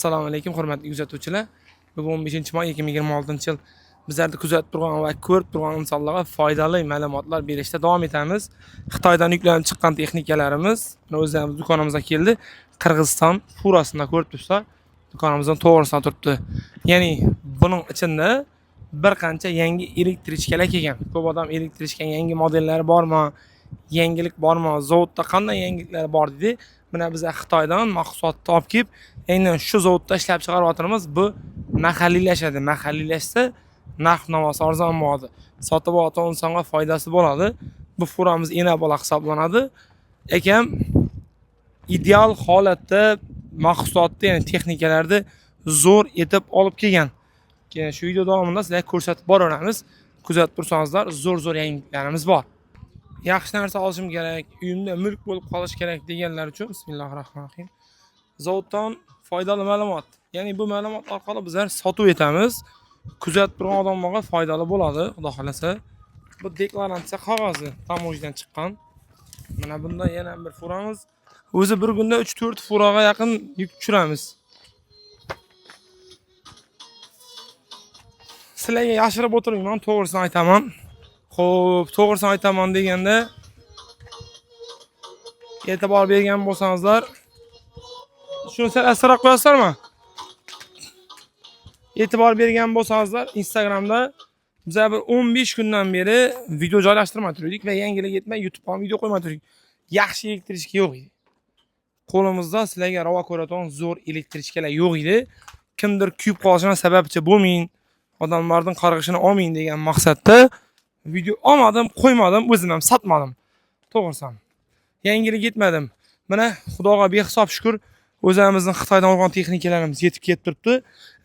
Assalomu alaykum hurmatli kuzatuvchilar. Bugun 15-may 2026-yil bizlarda kuzatib turgan va ko'rib turgan insonlarga foydali ma'lumotlar berishda davom etamiz. Xitoydan yuklanib chiqqan texnikalarimiz o'zimiz do'konimizga keldi. Qirg'iziston furasida ko'rib tursa, do'konimizdan to'g'risida turibdi. Ya'ni buning ichida bir qancha yangi elektrichkalar kelgan. Ko'p odam elektrichka yangi modellari bormi, yangilik bormi, zavodda qanday yangiliklar bor dedi. Mana biz Xitoydan mahsulotni olib kelib, aynan shu zavodda ishlab chiqaryapmiz. Bu mahalliylashadi. Mahalliylashsa narx-navosi arzon bo'ladi. Sotib olgan insonga foydasi bo'ladi. Bu furamiz ena bola hisoblanadi. Ekan ideal holatda mahsulotni, ya'ni texnikalarni zo'r etib olib kelgan. Keyin shu video davomida sizlarga ko'rsatib boraveramiz. Kuzatib tursangizlar, zo'r yangiliklarimiz bor. Yaxshi narsa olishim kerak, uyimda mulk bo'lib qolish kerak deganlar uchun bismillahirrohmanirrohim. Zavoddan foydali ma'lumot. Ya'ni bu ma'lumot orqali bizlar sotib etamiz. Kuzatib turgan odamlarga foydali bo'ladi, xudo xolasa. Bu deklaratsiya qog'ozi tamojdan chiqqan. Mana bunda yana bir furamiz. O'zi bir kunda 3-4 furaga yaqin yuk tushiramiz. Sizlarga yashirib o'tirmayman, to'g'risini aytaman. Xo'p, to'g'risini aytaman deganda e'tibor bergan bo'lsangizlar, shuni sira qo'yasizlarmi? E'tibor bergan bo'lsangizlar, Instagramda biz bir 15 kundan beri video joylashtirmay turdik va yangilik yetmay YouTube'ga video qo'ymay turdik. Yaxshi elektrichka yo'q edi. Qo'limizda sizlarga ravo ko'radigan zo'r elektrichkalar yo'q edi. Kimdir kuyib qolishining sababchi bo'lmang, odamlarning qarg'ishini olmang degan maqsadda video olmadim, qo'ymadim, o'zim ham sotmadim. To'g'risan. Yangilik yetmadim. Mana Xudoga behisob shukr, o'zimizning Xitoydan olgan texnikalarimiz yetib kelib turibdi.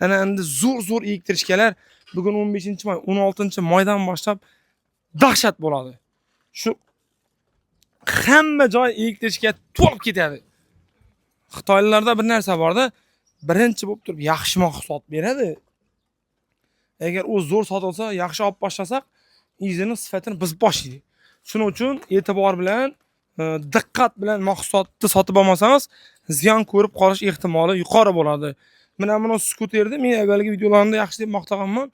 Ana endi zo'r elektrichkalar bugun 15-may, 16-maydan boshlab dahshat bo'ladi. Shu hamma joy elektrichka to'lib ketadi. Xitoylarda bir narsa borda, birinchi bo'lib turib yaxshi mahsulot beradi. Agar u zo'r sotilsa, yaxshi olib boshlasak, izining sifatini biz boshlaydi. Shuning uchun e'tibor bilan, diqqat bilan mahsulotni sotib olmasangiz, ziyon ko'rib qolish ehtimoli yuqori bo'ladi. Mana buni skuterni men avvalgi videolarimda yaxshi deb maqtaganman,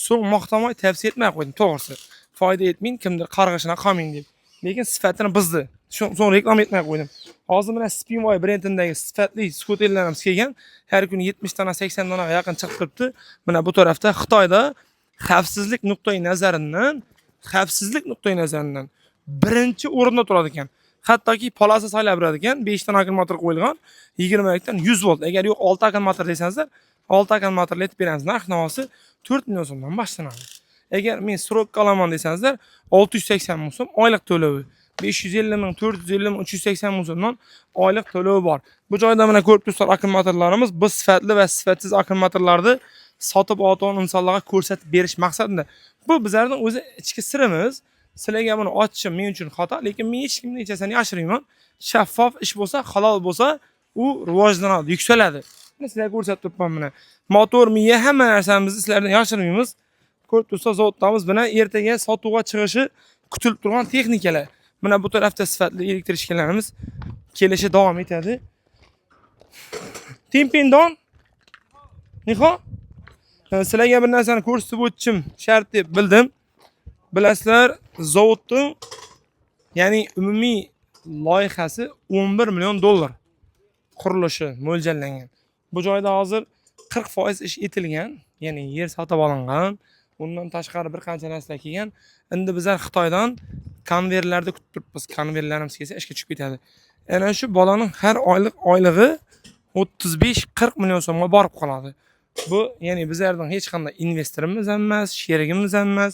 so'ng maqtamay tavsiya etmay qo'ydim, to'g'risi. Foyda etmang, kimdir qarg'ishini qolmang deb. Lekin sifatini bizdi. So'ng reklama etmay qo'ydim. Hozir mana Spinway brendidagi sifatli skuterlarimiz kelgan. Har kuni 70 dona, 80 donaga yaqin chiqib turibdi. Mana bu tarafda Xitoyda xavfsizlik nuqtai nazaridan birinchi o'rinda turadi ekan. Hattoki polasa saylab beradi ekan. 5 ta akkumulyator qo'yilgan, 20 dan 100 volt. Agar yo'q 6 akkumulyator desangizlar, 6 akkumulyator etib beramiz. Narx-navosi 4 million so'mdan boshlanadi. Agar men srok olaman desangizlar, 680 ming so'm oylik to'lovi, 550 ming, 450 ming, 380 ming so'mdan oylik to'lovi bor. Bu joyda mana ko'rib turibsizlar, akkumulyatorlarimiz biz sifatli va sifatsiz akkumulyatorlarni sotib olgan insonlarga ko'rsatib berish maqsadida. Bu bizlarning o'zi ichki sirimiz. Sizlarga buni ochishim men uchun xato, lekin men hech kimning nechasini yashirmayman. Shaffof ish bo'lsa, halol bo'lsa, u rivojlanadi, yuksaladi. Mana sizlarga ko'rsatib turibman mana. Motor, miya, hamma narsamizni sizlardan yashirmaymiz. Ko'rib tursa, zavodimiz bilan ertaga sotuvga chiqishi kutilib turgan texnikalar. Mana bu tarafda sifatli elektrichkalarimiz kelishi davom etadi. Timpindon Nixo? Sizlarga bir narsani ko'rsatib o'tishim shart deb bildim. Bilasizlar, zavodning ya'ni umumiy loyihasi 11 million dollar qurilishi mo'ljallangan. Bu joyda hozir 40% ish etilgan, ya'ni yer sotib olingan. Undan tashqari bir qancha narsalar kelgan. Endi bizlar Xitoydan konverlarni kutib turibmiz. Konverlarimiz kelsa ishga tushib ketadi. Ana shu bolaning har oylig'i 35-40 million so'mga borib qoladi. Bu ya'ni bizlarning hech qanday investorimiz emas, sherigimiz emas.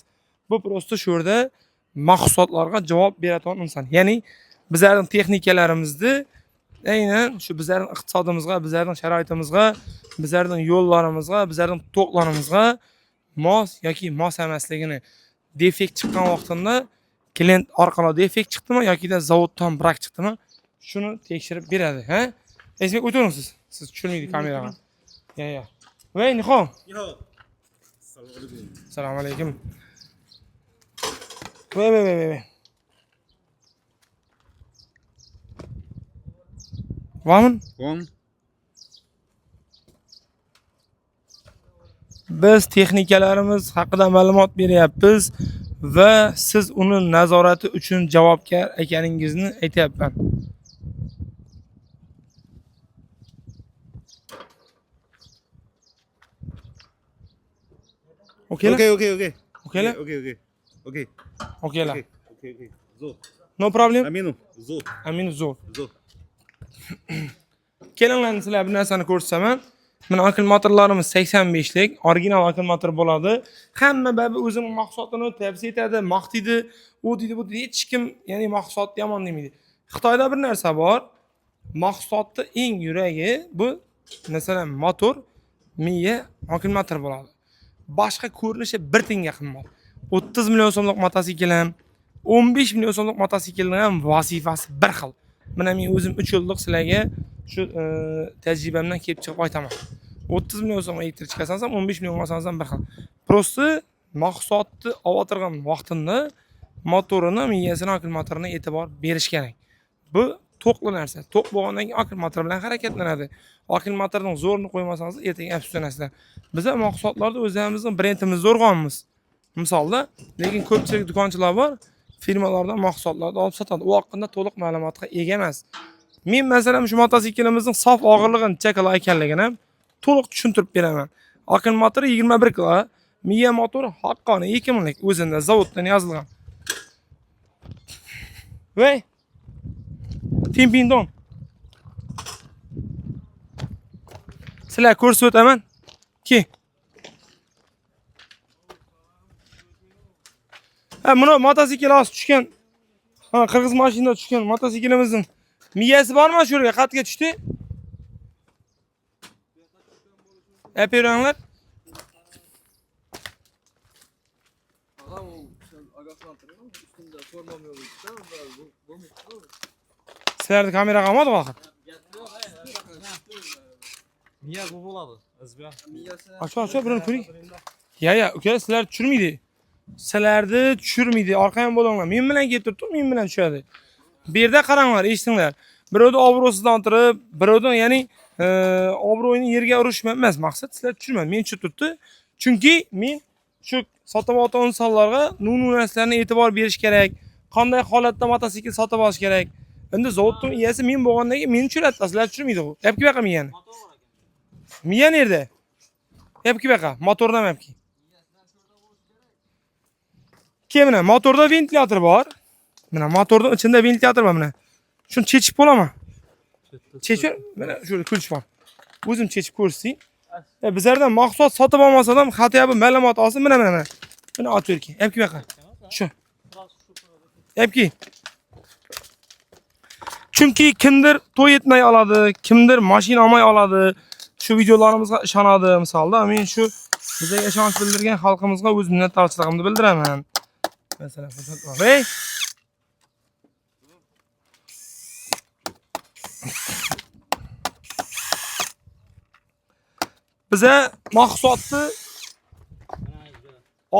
Bu prosta shu yerda mahsulotlarga javob beradigan inson. Ya'ni bizlarning texnikalarimizni aynan shu bizlarning iqtisodimizga, bizlarning sharoitimizga, bizlarning yo'llarimizga, bizlarning to'qlarimizga mos yoki mos emasligini, defekt chiqqan vaqtida klient orqali defekt chiqdimi yoki da zavoddan brak chiqdimi, shuni tekshirib beradi, ha? Esmak o'tirasiz. Siz tushunmaydi kameraga. Ya. Voy, Nixo. Assalomu alaykum. Voy. Varmen? biz texnikalarimiz haqida ma'lumot beryapmiz va siz uni nazorati uchun javobgar ekaningizni aytyapman. Okeylar? Okay, okay, okay. Okeylar? Okay, okay. Okay. Okeylar. Okay, okay. So. No problem. Aminu. So. Amin zo'r. So. Kelinglar sizlarga bir narsani ko'rsataman. Mana akkumulyatorlarimiz 85 lik, original akkumulyator bo'ladi. Hamma babi o'zining mahsulotini tavsiya etadi, maqtaydi, u deydi, bu deydi. Hech kim, ya'ni mahsulotni yomon demaydi. Xitoyda bir narsa bor. Mahsulotning eng yuragi bu, masalan, motor, miya, akkumulyator bo'ladi. Boshqa ko'rinishi bir tiyinga qimmat. 30 million so'mlik mototsikl ham, 15 million so'mlik mototsiklning ham vazifasi bir xil. Mana men o'zim 3 yillik sizlarga shu tajribamdan kelib chiqib aytaman. 30 million so'm elektr chiqarsam, 15 million olsam bir xil. Prosta mahsulotni oltirgan vaqtida motorini, miyasini, akkumulyatorini e'tibor berish kerak. Bu to'qli narsa. To'q bo'lgandan keyin akkumulyator bilan harakatlanadi. Akkumulyatorning zo'rini qo'ymasangiz, ertaga afsuslanasizlar. Biz ham mahsulotlarda o'zimizning brendimizni zo'rg'onmiz. Misolda, lekin ko'pchilik do'konchilar bor, firmalardan mahsulotlarni olib sotadi. U haqida to'liq ma'lumotga ega emas. Men masalan shu motosiklimizning sof og'irligini necha kilo ekanligini ham to'liq tushuntirib beraman. Akkumulyatori 21 kilo, miya motori haqqoniy 2 minglik o'zida zavoddan yozilgan. Voy. Timpindon. Sizlar ko'rsatib o'taman. Ki. Ha, buni motosikl osti tushgan. Ha, qirg'iz mashinada tushgan motosiklimizning miyasi bormi shu yerga qatga tushdi? Aperanglar. Sizlarni kamera qolmadi vaqt. Miya bu bo'ladi. O'zbek miyasi. Acha birini ko'ring. Ya, uka sizlar tushirmaydi. Sizlarni tushirmaydi. Orqadan bo'linglar. Men bilan kelib turibdi, men bilan tushadi. Bu yerda qaranglar, eshitinglar. Birovni obro'sidan turib, birovdan, ya'ni obro'yini yerga urishman emas maqsad. Sizlar tushirmang. Men tushib turibdi. Chunki men shu sotib olgan insonlarga narsalarga e'tibor berish kerak. Qanday holatda motosikl sotib olish kerak. Endi zavodning egasi men bo'lgandan keyin meni tushiradi. Sizlar tushirmaydi u. Yapki baqa miyani. Miya nerede? Yapki baqa, motordan yapki. Mana motorda ventilyator bor. Mana motorning ichida ventilyator bor mana. Shuni chechib bo'laman. Chechib, mana shu kulch bor. O'zim chechib ko'rsing. Bizlardan mahsulot sotib olmasa ham xatyabi ma'lumot olsin, mana. Buni olib berki. Yapki baqa. Shu. Yapki. Chunki kimdir to'y etmay oladi, kimdir mashina olmay oladi. Shu videolarimizga ishonadi misolda. Men shu bizga ishonch bildirgan xalqimizga o'z minnatdorchiligimni bildiraman. Masalan, hey. Biza mahsulotni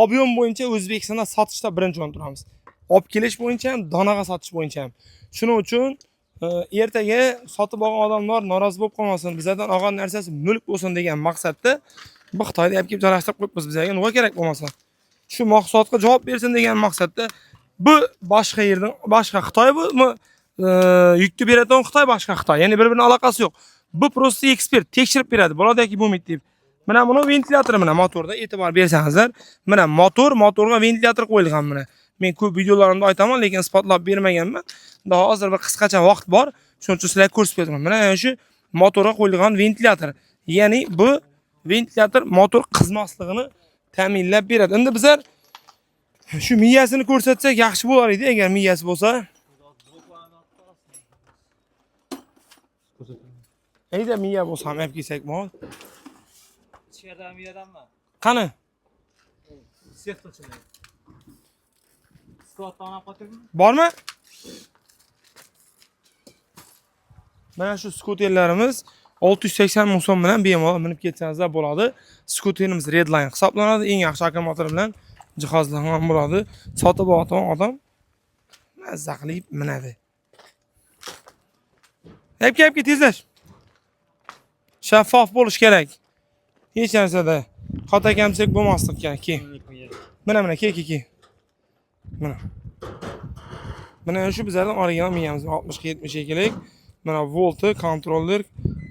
ob'yom bo'yicha O'zbekistonda sotishda birinchi o'rinda turamiz. Olib kelish bo'yicha ham, donaga sotish bo'yicha ham. Shuning uchun ertaga sotib olgan odamlar norozi bo'lib qolmasin, bizlardan olgan narsasi mulk bo'lsin degan maqsadda bu Xitoyda olib kelib joylashtirib qo'yibmiz bizga. Nima kerak bo'lmasa. Shu mahsulotga javob bersin degan maqsadda bu boshqa yerdan, boshqa Xitoy bu yukni beradigan Xitoy, boshqa Xitoy. Ya'ni bir-birining aloqasi yo'q. Bu prosta ekspert tekshirib beradi. Bo'ladi yoki bo'lmaydi deb. Mana buni ventilyatori mana motorda e'tibor bersangizlar, mana motorga ventilyator qo'yilgan mana. Men ko'p videolarimda aytaman, lekin isbotlab bermaganman. Daha hozir bir qisqacha vaqt bor. Shuning uchun sizlarga ko'rsatib beraman. Mana shu motorga qo'yilgan ventilyator. Ya'ni bu ventilyator motor qizmasligini ta'minlab beradi. Endi bizlar shu miyasini ko'rsatsak yaxshi bo'lar edi, agar miyasi bo'lsa. Ayda miya bo'lsa ham olib kelsak bo'l. Ichkaridan miyadanmi? Qani? Sektorchilar. Stotdan olib qo'yibmi? Bormi? Mana shu skuterlarimiz 680 ming so'm bilan bemalol minib ketsangizlar bo'ladi. Skuterimiz Redline hisoblanadi. Eng yaxshi akkumulyator bilan jihozlangan bo'ladi. Sotib olgan odam mazza qilib minadi. Hep tezlash. Shaffof bo'lish kerak. Hech narsada Xato kamchilik bo'lmaslik kerak. Ki. Mana ki. Mana. Mana shu bizlarning original miyamiz 60-72 lik. Mana volti, kontroller,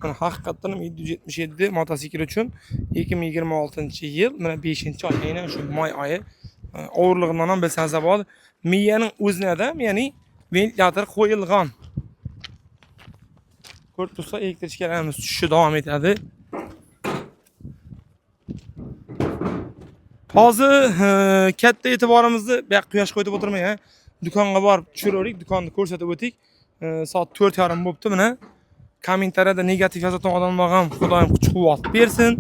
mana haqiqatan 777 motosikl uchun 2026-yil, mana 5-oy, aynan shu may oyi. Og'irligidan ham bilsangiz bo'ladi. Miyaning o'zida, ya'ni ventilyator qo'yilgan. Ko'rib tursa elektrichkalarimiz tushishi davom etadi. Hozir katta e'tiborimizni bu yoqqa quyosh qo'yib o'tirmay, do'konga borib tushiraverik, do'konni ko'rsatib o'tik. Soat 4:30 bo'libdi, mana. Kommentariyada negativ yozadigan odamlar ham Xudoyim kuch-quvvat bersin.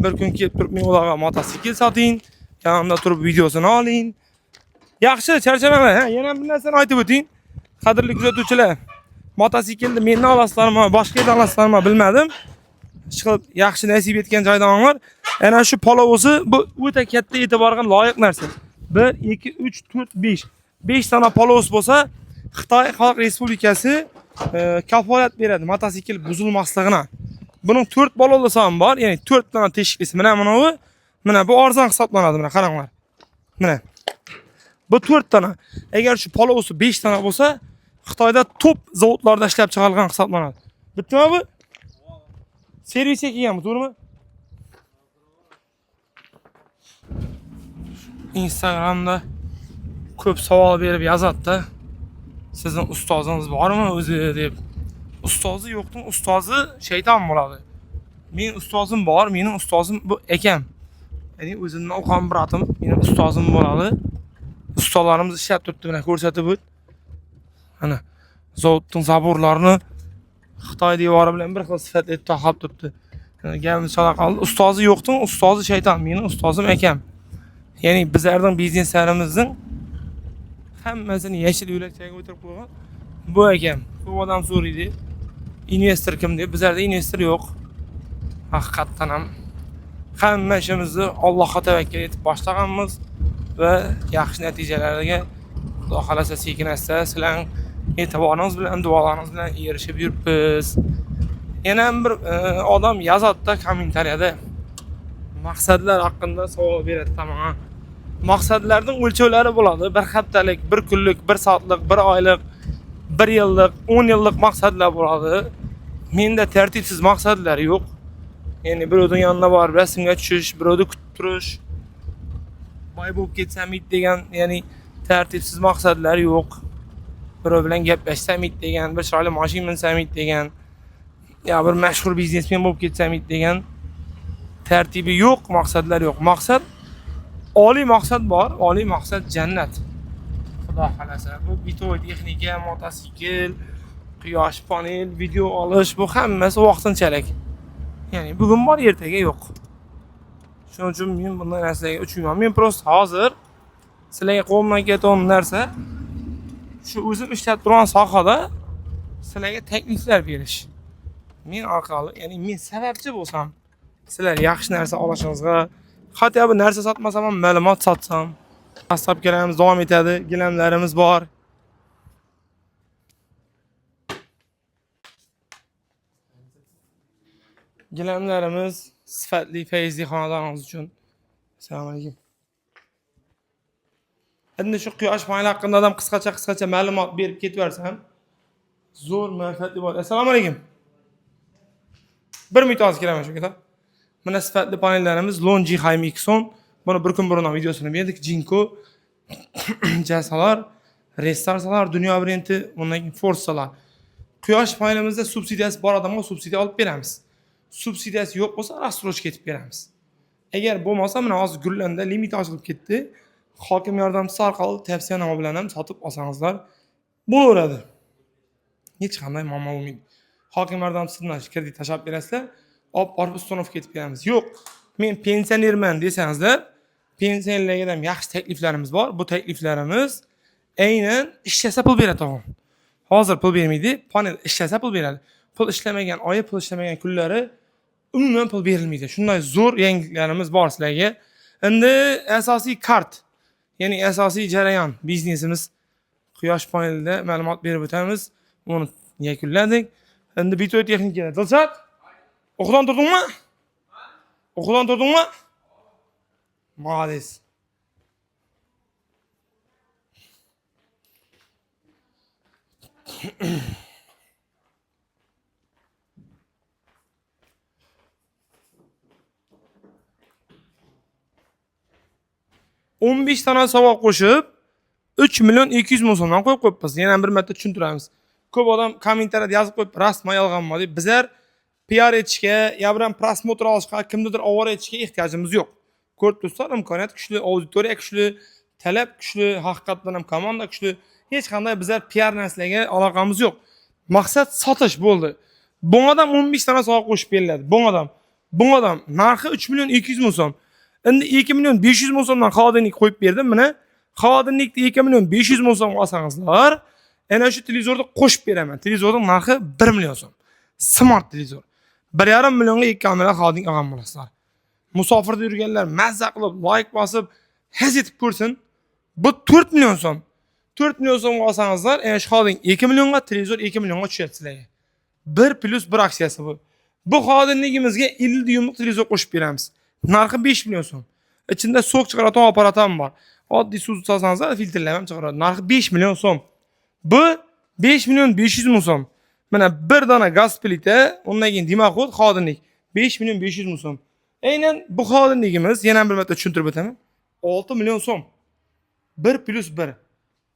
Bir kun kelib turib men ularga motosikl soting, yanimda turib videosini oling. Yaxshi, charchamanglar, yana bir narsani aytib o'ting. Qadrli kuzatuvchilar, mototsiklni mendan olasizlarmi, boshqa yerdan olasizlarmi bilmadim. Chiqib yaxshi nasib etgan joydamanlar. Ana shu polovosi bu o'ta katta e'tiborga loyiq narsa. 1 2 3 4 5. 5 dona polovos bo'lsa, Xitoy Xalq Respublikasi kafolat beradi motosikl buzilmasligini. Buning 4 polovosi ham bor, ya'ni 4 dona teshiklisi. Mana bu arzon hisoblanadi, mana qaranglar. Mana. Bu 4 dona. Agar shu polovosi 5 dona bo'lsa, Xitoyda top zavodlarda ishlab chiqarilgan hisoblanadi. Bittimi bu? Servisga kelganmi, to'g'rimi? Instagramda ko'p savol berib yozadi-da. Sizning ustozingiz bormi o'zi deb. Ustozi yo'qmi? Ustozi shayton bo'ladi. Men ustozim bor, mening ustozim bu akam. Ya'ni o'zimdan o'qigan bratim, mening ustozim bo'ladi. Ustolarimiz ishlab turibdi, mana ko'rsatib o't. Mana zavodning zaborlarini Xitoy devori bilan bir xil sifatda taqib turibdi. Gapimiz chala qoldi. Ustozi yo'qmi? Ustozi shayton, mening ustozim akam. Ya'ni bizlarning bizneslarimizning hammasini yashil yo'lakchaga o'tirib qo'ygan bu akam. Bu odam so'raydi. Investor kim deb. Bizlarda investor yo'q. Haqiqatan ham hamma ishimizni Allohga tavakkal etib boshlaganmiz va yaxshi natijalarga Xudo xolasa sekin-asta sizlarning e'tiboringiz bilan, duolaringiz bilan erishib yuribmiz. Yana bir odam yozadi-da kommentariyada maqsadlar haqida savol beradi tamam. Maqsadlarning o'lchovlari bo'ladi. Bir haftalik, bir kunlik, bir soatlik, bir oylik, bir yillik, 10 yillik maqsadlar bo'ladi. Menda tartibsiz maqsadlar yo'q. Ya'ni birovning yonida borib rasmga tushish, birovni kutib turish, boy bo'lib ketsam degan, ya'ni tartibsiz maqsadlar yo'q. Birov bilan gaplashsam degan, bir chiroyli mashina minsam degan, ya bir mashhur biznesmen bo'lib ketsam degan tartibi yo'q, maqsadlar yo'q. Maqsad oliy maqsad bor, oliy maqsad jannat. Xudo xolasa, bu bitoy texnika, motosikl, quyosh panel, video olish, bu hammasi vaqtinchalik. Ya'ni bugun bor, ertaga yo'q. Shuning uchun men bunday narsalarga uchmayman. Men prosta hozir sizlarga qo'limdan kelgan narsa shu o'zim ishlab turgan sohada sizlarga takliflar berish. Men orqali, ya'ni men sababchi bo'lsam, sizlar yaxshi narsa olishingizga, hatto bir narsa sotmasam ham ma'lumot sotsam, dastlabkilarimiz davom etadi, gilamlarimiz bor. Gilamlarimiz sifatli, feyzli xonadonimiz uchun. Assalomu alaykum. Endi shu quyosh paneli haqida ham qisqacha ma'lumot berib ketaversam, zo'r manfaatli bo'ladi. Assalomu alaykum. Bir minut hozir kiraman shu kitob. Mana sifatli panellarimiz Longi Haymixon. Buni bir kun burun videosini berdik. Jinko, Jasalar, Restarsalar, dunyo brendi, undan keyin Forsalar. Quyosh panelimizda subsidiyasi bor odamga subsidiya olib beramiz. Subsidiyasi yo'q bo'lsa, rastrojga ketib beramiz. Agar bo'lmasa, mana hozir Gullarda limit ochilib ketdi. Hokim yordamchisi orqali tavsiyanoma bilan ham sotib olsangizlar bo'laveradi. Hech qanday muammo bo'lmaydi. Hokim yordamchisidan kredit tashab berasizlar, olib ustonovga ketib beramiz. Yo'q, men pensionerman desangizlar, pensionerlarga ham yaxshi takliflarimiz bor. Bu takliflarimiz aynan ishlasa pul beradi. Hozir pul bermaydi, panel ishlasa pul beradi. Pul ishlamagan oyi, pul ishlamagan kunlari umuman pul berilmaydi. Shunday zo'r yangiliklarimiz bor sizlarga. Endi asosiy kart, ya'ni asosiy jarayon biznesimiz quyosh panelida ma'lumot berib o'tamiz. Uni yakunladik. Endi bitoy texnika. Dilshod, o'qdan turdingmi? O'qdan turdingmi? Молодец. o'n besh tane savol qo'shib 3 million 200 ming so'mdan qo'yib qo'yibmiz. Yana bir marta tushuntiramiz. Ko'p odam kommentariyada yozib qo'yib, rostmi yolg'onmi deb. Bizlar PR etishga, yo bilan prosmotr olishga, kimnidir ovora etishga ehtiyojimiz yo'q. Ko'rib turibsizlar, imkoniyat kuchli, auditoriya kuchli, talab kuchli, haqiqatdan ham komanda kuchli. Hech qanday bizlar PR narsalarga aloqamiz yo'q. Maqsad sotish bo'ldi. Bu odam 15 tane savol qo'shib beriladi. Bu odam narxi 3 million 200 ming so'm. Endi 2 million 500 ming so'mdan xodimlik qo'yib berdim. Mana xodimlikni 2 million 500 ming so'm olsangizlar, ana shu televizorni qo'shib beraman. Televizorning narxi 1 million so'm. Smart televizor. 1,5 millionga 2 kamera xodimlik olgan bo'lasizlar. Musofirda yurganlar mazza qilib, like bosib, haz etib ko'rsin. Bu 4 million so'm. 4 million so'm olsangizlar, ana shu xodimlik 2 millionga, televizor 2 millionga tushadi sizlarga. 1+1 aksiyasi bu. Bu xodimligimizga 50 dyumlik televizor qo'shib beramiz. Narxi 5 million so'm. İçinde soğuk çıkaratan aparat ham bor. Oddiy suv tutsangiz filtrlar ham chiqaradi. Narxi 5 million so'm. Bu 5 million 500 ming so'm. Mana bir dona gaz plita, undan keyin dimoxod xodimlik 5 million 500 ming so'm. Aynan bu xodimligimiz, yana bir marta tushuntirib o'taman. 6 million so'm. 1+1.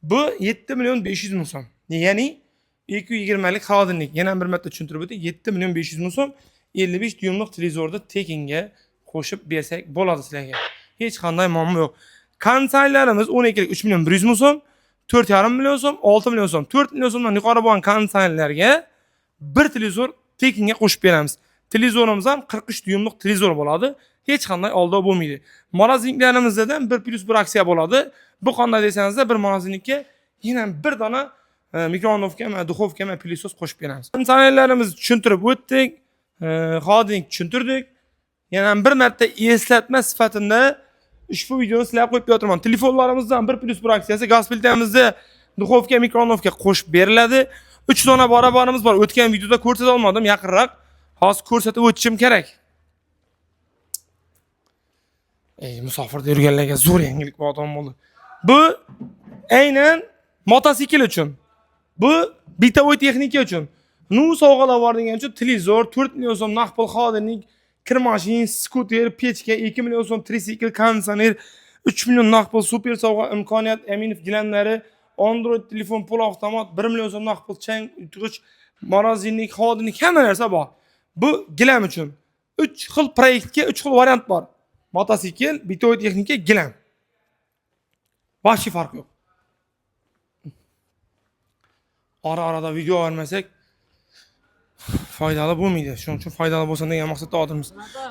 Bu 7 million 500 ming so'm. Ya'ni 220 lik xodimlik. Yana bir marta tushuntirib o'tay, 7 million 500 ming so'm 55 dyumlik televizorda tekinga qo'shib bersak bo'ladi sizlarga. Hech qanday muammo yo'q. Konsaylarimiz 12 lik 3 million 100 ming so'm, 4,5 million so'm, 6 million so'm. 4 million so'mdan yuqori bo'lgan konsaylarga bir televizor tekinga qo'shib beramiz. Televizorimiz ham 43 dyumlik televizor bo'ladi. Hech qanday aldov bo'lmaydi. Morozinliklarimizdan 1+1 aksiya bo'ladi. Bu qanday desangizda, bir morozinlikka yana bir dona mikronovka, duxovka, pilisos qo'shib beramiz. Konsaylarimizni tushuntirib o'tdik, xodimlik tushuntirdik. Yana bir marta eslatma sifatida ushbu videoni sizlarga qo'yib yo'tiraman. Telefonlarimizdan 1+1 aksiyasi gaz plitamizda duxovka, mikronovka qo'shib beriladi. 3 dona barabarimiz bor. O'tgan videoda ko'rsata olmadim, yaqinroq. Hozir ko'rsatib o'tishim kerak. Musofirda yurganlarga zo'r yangilik bo'layotgan bo'ldi. Bu aynan motosikl uchun. Bu bitovoy texnika uchun. Sovg'alar bor degan uchun televizor, 4 million so'm naqd pul xodimlik, kir mashin, skuter, pechka, 2 million so'm trisikl, konditsioner, 3 million naqd pul super sovg'a imkoniyat, Aminov gilamlari, Android telefon, pul avtomat, 1 million so'm naqd pul, chang yutg'ich, morozinlik, xodimlik, hamma narsa bor. Bu gilam uchun 3 xil proyektga 3 xil variant bor. Motosikl, bitovoy texnika, gilam. Boshqa farq yo'q. Ara-arada video vermasak foydali bo'lmaydi. Shuning uchun foydali bo'lsin degan maqsadda oldirmiz.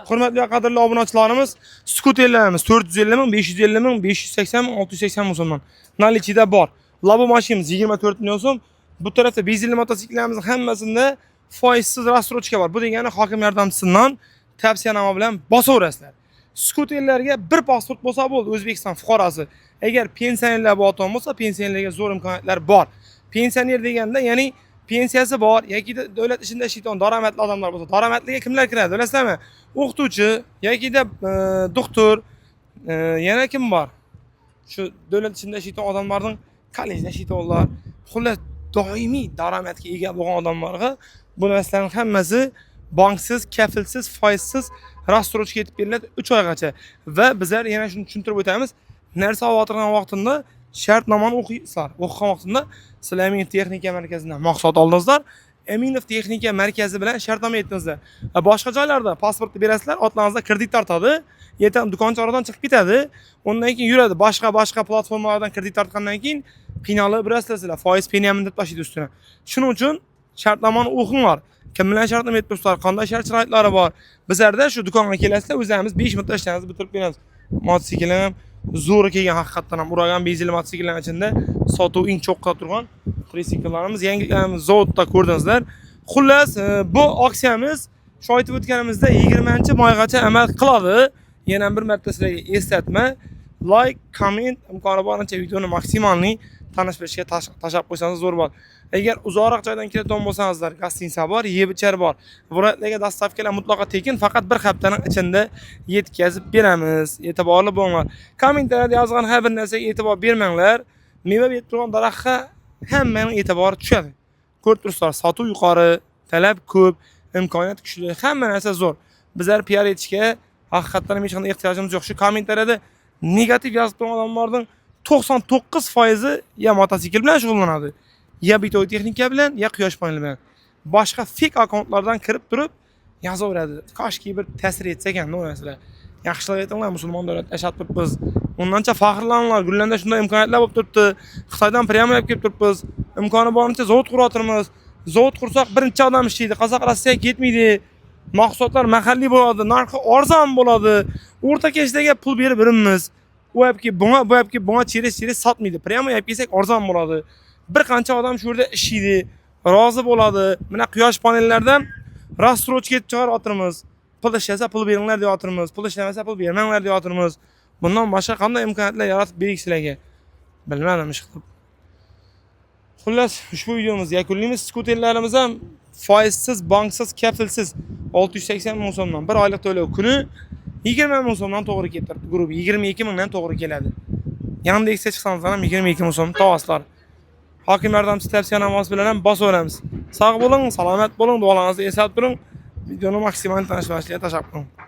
Hurmatli va qadrli obunachilarimiz, skuterlarimiz 450 ming, 550 ming, 580 ming, 680 ming so'mdan nalichida bor. Labo mashinamiz 24 million so'm. Bu tarafda benzinli motosikllarimizning hammasida foizsiz rassrochka bor. Bu degani hokim yordamchisidan tavsiyanoma bilan bosaverasizlar. Skuterlarga bir pasport bo'lsa bo'ldi, O'zbekiston fuqarosi. Agar pensionerlar bo'layotgan bo'lsa, pensionerlarga zo'r imkoniyatlar bor. Pensioner deganda, ya'ni pensiyasi bor yoki davlat ishida ishlaydigan daromadli odamlar bo'lsa, daromadliga kimlar kiradi, bilasizlarmi? O'qituvchi yoki doktor, yana kim bor? Shu davlat ishida ishlaydigan odamlarning kollejda ishlaydiganlar, xullas doimiy daromadga ega bo'lgan odamlarga bu narsalarning hammasi banksiz, kafilsiz, foizsiz rassrochka etib beriladi 3 oygacha. Va bizlar yana shuni tushuntirib o'tamiz. Narsa oltirgan vaqtida shartnomani o'qiysizlar. O'qigan vaqtida sizlar Aminov texnika markazidan mahsulot oldingizlar. Aminov texnika markazi bilan shartnoma etdingizlar. Boshqa joylarda pasportni berasizlar, otlaringizda kredit tortadi, yetam do'koncharadan chiqib ketadi. Undan keyin yuradi. Boshqa platformalardan kredit tortgandan keyin penali bilasizlar, foiz peniyamini deb tashlaydi ustidan. Shuning uchun shartnomani o'qinglar. Kim bilan shartnoma etibsizlar, qanday shart-sharoitlari bor. Bizlarda shu do'konga kelasizlar, o'zimiz 5 minutda ishlarimizni bitirib beramiz. Motosikl ham zo'r kelgan, haqiqatdan ham uragan benzinli mototsikllar ichida sotuv eng cho'qqa turgan trisiklarimiz, yangiliklarimiz zavodda ko'rdingizlar. Xullas, bu aksiyamiz shu aytib o'tganimizda 20-maygacha amal qiladi. Yana bir marta sizlarga eslatma, like, comment, imkoni boricha videoni maksimalni tanish bilishga tashab qo'ysangiz zo'r bo'ladi. Agar uzoqroq joydan keladigan bo'lsangizlar, gostinitsa bor, yeb ichar bor. Viloyatlarga dastavkalar mutlaqo tekin, faqat bir haftaning ichida yetkazib beramiz. E'tiborli bo'linglar. Kommentariyada yozgan har bir narsaga e'tibor bermanglar. Meva berib turgan daraxtga hammaning e'tibori tushadi. Ko'rib turibsizlar, sotuv yuqori, talab ko'p, imkoniyat kuchli, hamma narsa zo'r. Bizlar PR etishga haqiqatan hech qanday ehtiyojimiz yo'q. Shu kommentariyada negativ yozib turgan odamlarning 99% ya motosikl bilan shug'ullanadi, ya bitoy texnika bilan, ya quyosh paneli bilan. Boshqa fake akkauntlardan kirib turib yozaveradi. Koshki bir ta'sir etsa ekan, bu narsalar. Yaxshilik aytinglar, musulmon davlat yashab turibmiz. Undancha faxrlaninglar. Gullarda shunday imkoniyatlar bo'lib turibdi. Xitoydan premyalab kelib turibmiz. Imkoni boricha zavod qurayotirmiz. Zavod qursak birinchi odam ishlaydi. Qozoq Rossiyaga ketmaydi. Mahsulotlar mahalliy bo'ladi, narxi arzon bo'ladi. O'rta kechdaga pul berib birimiz. Bu yapki bunga cheres sotmaydi. Premo yap kelsak arzon bo'ladi. Bir qancha odam shu yerda ishlaydi, rozi bo'ladi. Mana quyosh panellardan rassrochga chiqaryapmiz. Pul ishlasa pul beringlar deyapmiz. Pul ishlamasa pul bermanglar deyapmiz. Bundan boshqa qanday imkoniyatlar yaratib berik sizlarga? Bilmadim ish qilib. Xullas, ushbu videomiz yakunlaymiz. Skuterlarimiz ham foizsiz, banksiz, kafilsiz 680 ming so'mdan bir oylik to'lov kuni 20 ming so'mdan to'g'ri kelib turibdi. Guruh 22 mingdan to'g'ri keladi. Yandeksga chiqsangiz ham 22 ming so'm topasizlar. Hokim yordamchisi tavsiyanoma bilan ham bosaveramiz. Sog' bo'ling, salomat bo'ling, duolaringizni eslab turing. Videoni maksimal tanishtirishga tashakkur.